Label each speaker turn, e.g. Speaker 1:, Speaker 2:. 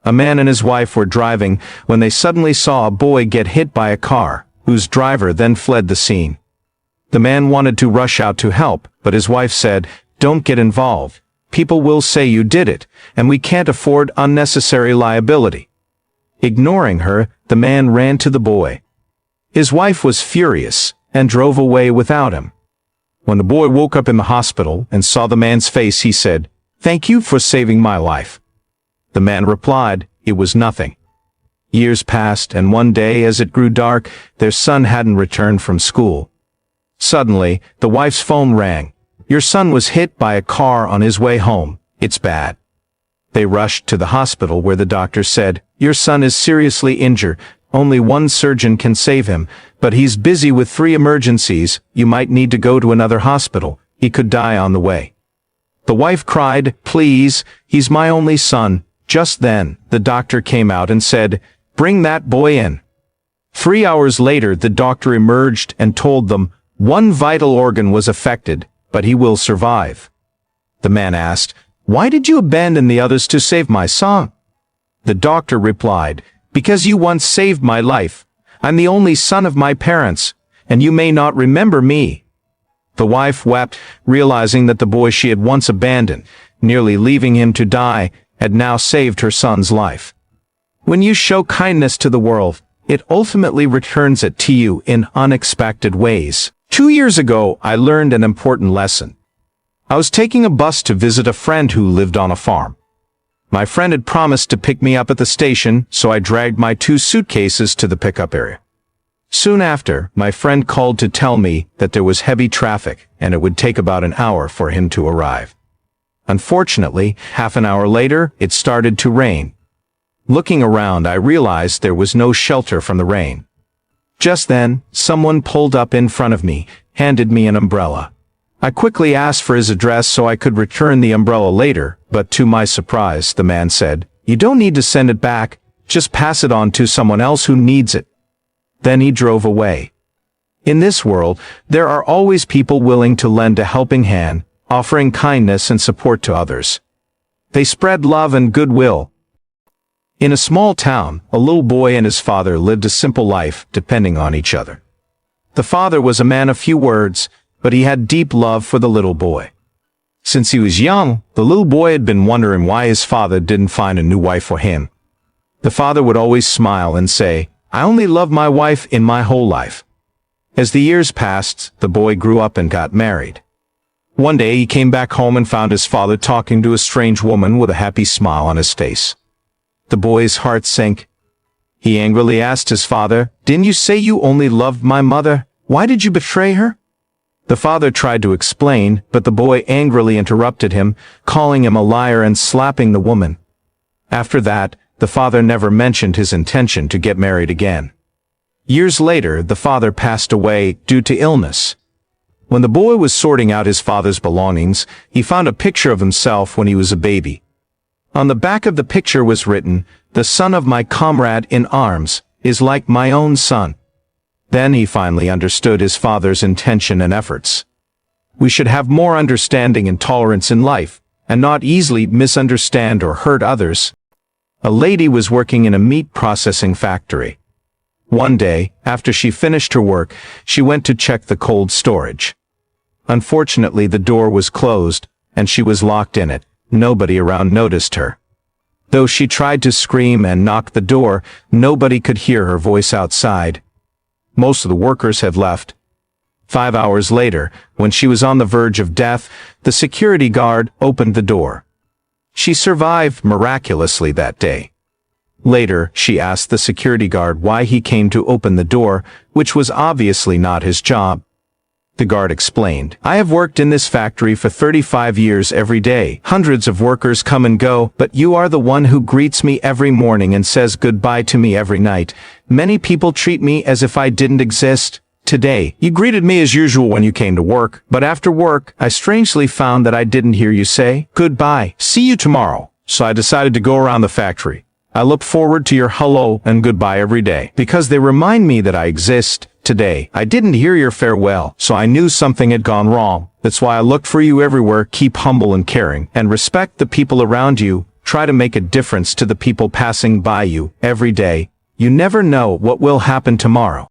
Speaker 1: A man and his wife were driving when they suddenly saw a boy get hit by a car, whose driver then fled the scene. The man wanted to rush out to help, but his wife said, "Don't get involved. People will say you did it, and we can't afford unnecessary liability." Ignoring her, the man ran to the boy. His wife was furious and drove away without him. When the boy woke up in the hospital and saw the man's face, he said, "Thank you for saving my life." The man replied, "It was nothing." Years passed, and one day as it grew dark, their son hadn't returned from school. Suddenly, the wife's phone rang. "Your son was hit by a car on his way home. It's bad." They rushed to the hospital where the doctor said, "Your son is seriously injured. Only one surgeon can save him, but he's busy with 3 emergencies. You might need to go to another hospital. He could die on the way." The wife cried, "Please, he's my only son." Just then, the doctor came out and said, "Bring that boy in." 3 hours later, the doctor emerged and told them, "One vital organ was affected, but he will survive." The man asked, "Why did you abandon the others to save my son?" The doctor replied, "Because you once saved my life. I'm the only son of my parents, and you may not remember me." The wife wept, realizing that the boy she had once abandoned, nearly leaving him to die, had now saved her son's life. When you show kindness to the world, it ultimately returns it to you in unexpected ways. 2 years ago, I learned an important lesson. I was taking a bus to visit a friend who lived on a farm. My friend had promised to pick me up at the station, so I dragged my 2 suitcases to the pickup area. Soon after, my friend called to tell me that there was heavy traffic and it would take about an hour for him to arrive. Unfortunately, half an hour later, it started to rain. Looking around, I realized there was no shelter from the rain. Just then, someone pulled up in front of me, handed me an umbrella. I quickly asked for his address so I could return the umbrella later, but to my surprise, the man said, "You don't need to send it back, just pass it on to someone else who needs it." Then he drove away. In this world, there are always people willing to lend a helping hand, offering kindness and support to others. They spread love and goodwill. In a small town, a little boy and his father lived a simple life, depending on each other. The father was a man of few words, but he had deep love for the little boy. Since he was young, the little boy had been wondering why his father didn't find a new wife for him. The father would always smile and say, "I only love my wife in my whole life." As the years passed, the boy grew up and got married. One day he came back home and found his father talking to a strange woman with a happy smile on his face. The boy's heart sank. He angrily asked his father, "Didn't you say you only loved my mother? Why did you betray her?" The father tried to explain, but the boy angrily interrupted him, calling him a liar and slapping the woman. After that, the father never mentioned his intention to get married again. Years later, the father passed away due to illness. When the boy was sorting out his father's belongings, he found a picture of himself when he was a baby. On the back of the picture was written, "The son of my comrade in arms is like my own son." Then he finally understood his father's intention and efforts. We should have more understanding and tolerance in life, and not easily misunderstand or hurt others. A lady was working in a meat processing factory. One day, after she finished her work, she went to check the cold storage. Unfortunately, the door was closed, and she was locked in it. Nobody around noticed her. Though she tried to scream and knock the door, nobody could hear her voice outside. Most of the workers had left. 5 hours later, when she was on the verge of death, the security guard opened the door. She survived miraculously that day. Later, she asked the security guard why he came to open the door, which was obviously not his job. The guard explained, "I have worked in this factory for 35 years every day. Hundreds of workers come and go, but you are the one who greets me every morning and says goodbye to me every night. Many people treat me as if I didn't exist. Today, you greeted me as usual when you came to work, but after work, I strangely found that I didn't hear you say, 'Goodbye, see you tomorrow.' So I decided to go around the factory. I look forward to your hello and goodbye every day, because they remind me that I exist. Today, I didn't hear your farewell, so I knew something had gone wrong. That's why I looked for you everywhere. Keep humble and caring, and respect the people around you. try to make a difference to the people passing by you every day. You never know what will happen tomorrow.